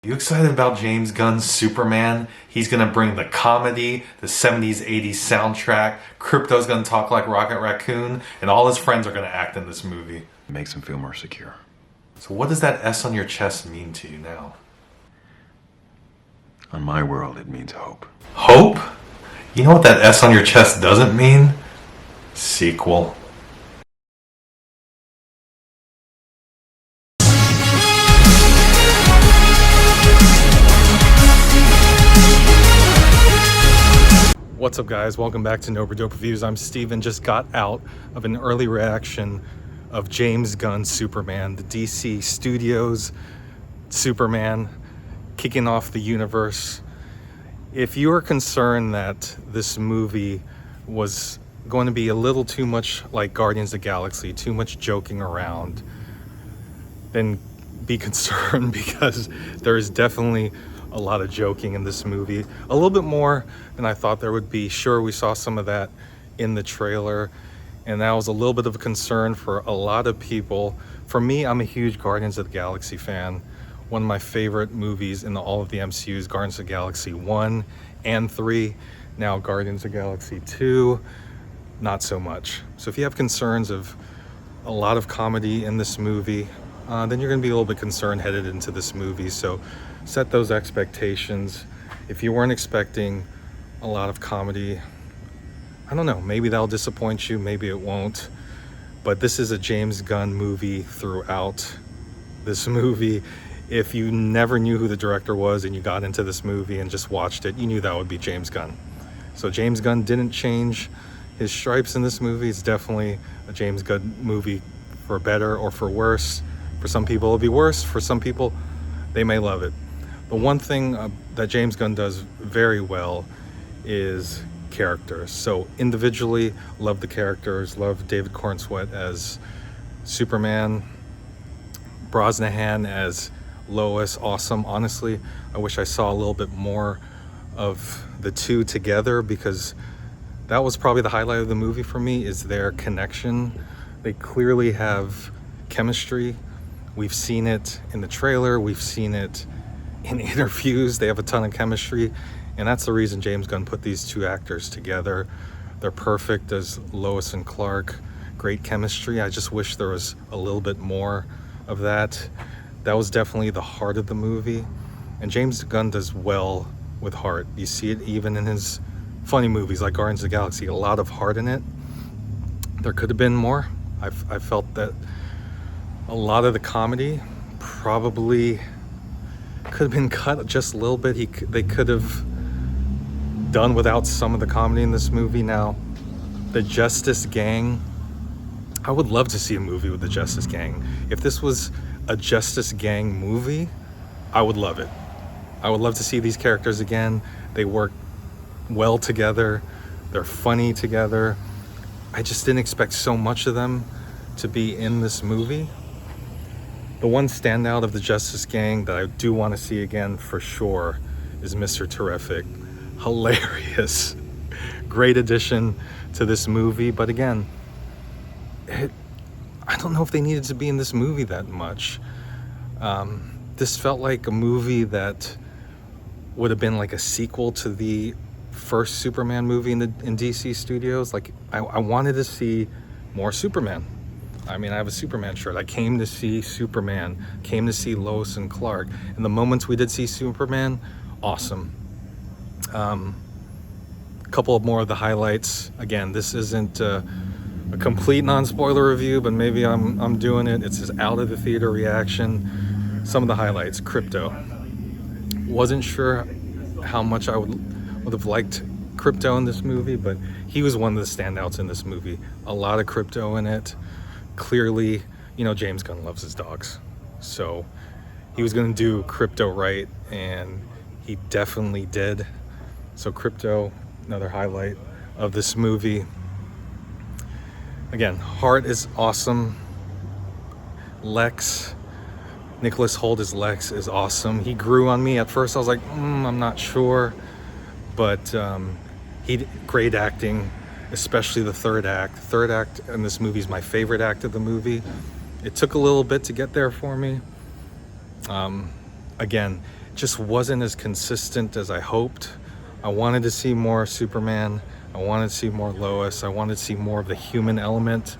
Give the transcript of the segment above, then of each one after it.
You excited about James Gunn's Superman? He's gonna bring the comedy, the 70s, 80s soundtrack. Krypto's gonna talk like Rocket Raccoon, and all his friends are gonna act in this movie. It makes him feel more secure. So what does that S on your chest mean to you now? On my world, it means hope. Hope? You know what that S on your chest doesn't mean? Sequel. What's up, guys? Welcome back to No Dope Reviews. I'm Steven. Just got out of an early reaction of James Gunn Superman, the DC Studios Superman, kicking off the universe. If you are concerned that this movie was going to be a little too much like Guardians of the Galaxy, too much joking around, then be concerned because there is definitely a lot of joking in this movie. A little bit more than I thought there would be. Sure, we saw some of that in the trailer, and that was a little bit of a concern for a lot of people. For me, I'm a huge Guardians of the Galaxy fan. One of my favorite movies in all of the MCU is Guardians of the Galaxy 1 and 3. Now Guardians of the Galaxy 2, not so much. So if you have concerns of a lot of comedy in this movie, then you're gonna be a little bit concerned headed into this movie. So set those expectations. If you weren't expecting a lot of comedy, I don't know, maybe that'll disappoint you, maybe it won't. But this is a James Gunn movie throughout. This movie, if you never knew who the director was and you got into this movie and just watched it, you knew that would be James Gunn. So James Gunn didn't change his stripes in this movie. It's definitely a James Gunn movie, for better or for worse. For some people it'll be worse, for some people they may love it. The one thing that James Gunn does very well is characters. So individually, love the characters, love David Cornsweet as Superman, Brosnahan as Lois, awesome. Honestly, I wish I saw a little bit more of the two together, because that was probably the highlight of the movie for me, is their connection. They clearly have chemistry. We've seen it in the trailer, we've seen it in interviews. They have a ton of chemistry, and that's the reason James Gunn put these two actors together. They're perfect as Lois and Clark. Great chemistry. I just wish there was a little bit more of that. That was definitely the heart of the movie, and James Gunn does well with heart. You see it even in his funny movies like Guardians of the Galaxy, a lot of heart in it. There could have been more. I felt that a lot of the comedy probably could have been cut just a little bit. They could have done without some of the comedy in this movie. Now, the Justice Gang, I would love to see a movie with the Justice Gang. If this was a Justice Gang movie, I would love it. I would love to see these characters again. They work well together. They're funny together. I just didn't expect so much of them to be in this movie. The one standout of the Justice Gang that I do want to see again for sure is Mr. Terrific. Hilarious. Great addition to this movie. But again, I don't know if they needed to be in this movie that much. This felt like a movie that would have been like a sequel to the first Superman movie in DC Studios. Like, I wanted to see more Superman. I mean, I have a Superman shirt. I came to see Superman, came to see Lois and Clark. And the moments we did see Superman, awesome. A couple of more of the highlights. Again, this isn't a complete non-spoiler review, but maybe I'm doing it. It's just out of the theater reaction. Some of the highlights. Krypto. Wasn't sure how much I would have liked Krypto in this movie, but he was one of the standouts in this movie. A lot of Krypto in it. Clearly, you know, James Gunn loves his dogs, so he was going to do Krypto right, and he definitely did. So Krypto, another highlight of this movie. Again, heart is awesome. Lex, Nicholas Hoult as Lex is awesome. He grew on me. At first I was like, I'm not sure, but great acting. Especially the third act. Third act in this movie is my favorite act of the movie. It took a little bit to get there for me. Again, just wasn't as consistent as I hoped. I wanted to see more Superman. I wanted to see more Lois. I wanted to see more of the human element.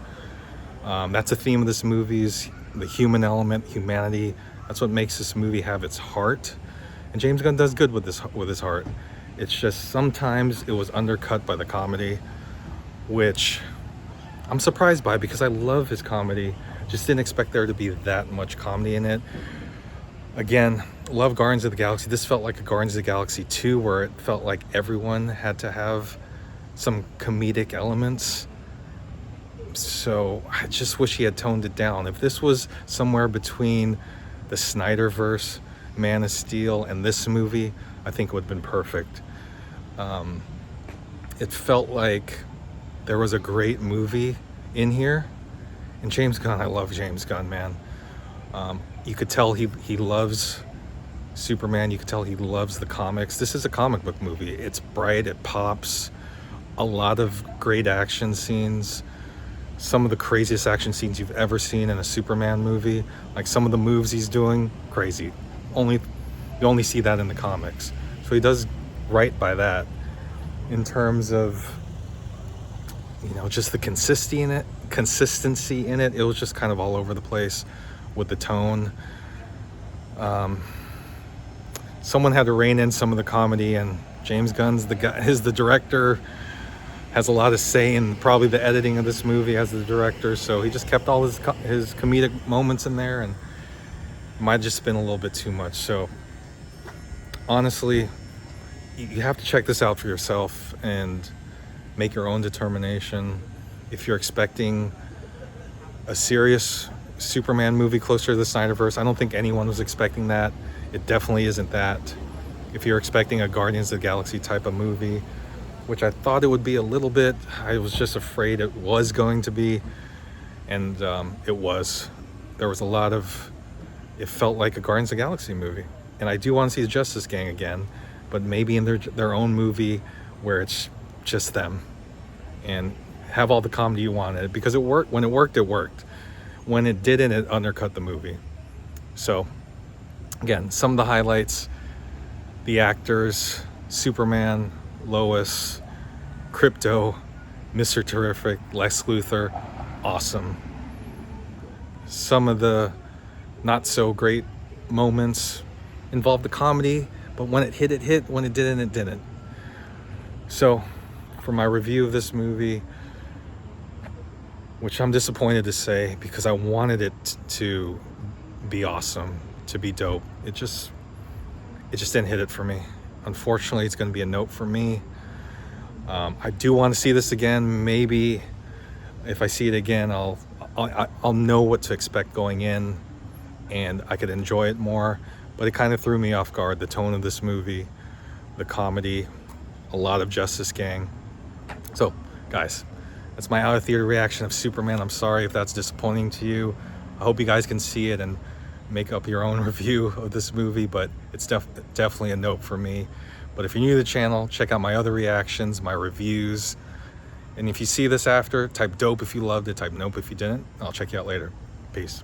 That's a theme of this movie, is the human element, humanity. That's what makes this movie have its heart. And James Gunn does good with his heart. It's just sometimes it was undercut by the comedy, which I'm surprised by because I love his comedy. Just didn't expect there to be that much comedy in it. Again, love Guardians of the Galaxy. This felt like a Guardians of the Galaxy 2 where it felt like everyone had to have some comedic elements. So I just wish he had toned it down. If this was somewhere between the Snyderverse, Man of Steel, and this movie, I think it would have been perfect. It felt like there was a great movie in here. And James Gunn, I love James Gunn, man. You could tell he loves Superman. You could tell he loves the comics. This is a comic book movie. It's bright, it pops, a lot of great action scenes. Some of the craziest action scenes you've ever seen in a Superman movie. Like some of the moves he's doing, crazy. You only see that in the comics. So he does right by that. In terms of, just the consistency in it, it was just kind of all over the place with the tone. Someone had to rein in some of the comedy, and James Gunn's the director, has a lot of say in probably the editing of this movie as the director, so he just kept all his comedic moments in there, and it might have just been a little bit too much. So honestly, you have to check this out for yourself and make your own determination. If you're expecting a serious Superman movie closer to the Snyderverse, I don't think anyone was expecting that. It definitely isn't that. If you're expecting a Guardians of the Galaxy type of movie, which I thought it would be a little bit, I was just afraid it was going to be, and it was. There was a lot of, it felt like a Guardians of the Galaxy movie. And I do want to see the Justice Gang again, but maybe in their own movie where it's just them and have all the comedy you wanted, because it worked. When it worked, it worked. When it didn't, it undercut the movie. So again, some of the highlights: the actors, Superman, Lois, Krypto, Mr. Terrific, Lex Luthor, awesome. Some of the not so great moments involved the comedy, but when it hit, it hit. When it didn't, it didn't. So for my review of this movie, which I'm disappointed to say because I wanted it to be awesome, to be dope, it just didn't hit it for me. Unfortunately, it's going to be a note for me. I do want to see this again. Maybe if I see it again, I'll know what to expect going in, and I could enjoy it more. But it kind of threw me off guard. The tone of this movie, the comedy, a lot of Justice Gang. So, guys, that's my out of theater reaction of Superman. I'm sorry if that's disappointing to you. I hope you guys can see it and make up your own review of this movie, but it's definitely a note for me. But if you're new to the channel, check out my other reactions, my reviews. And if you see this after, type dope if you loved it, type nope if you didn't. I'll check you out later. Peace.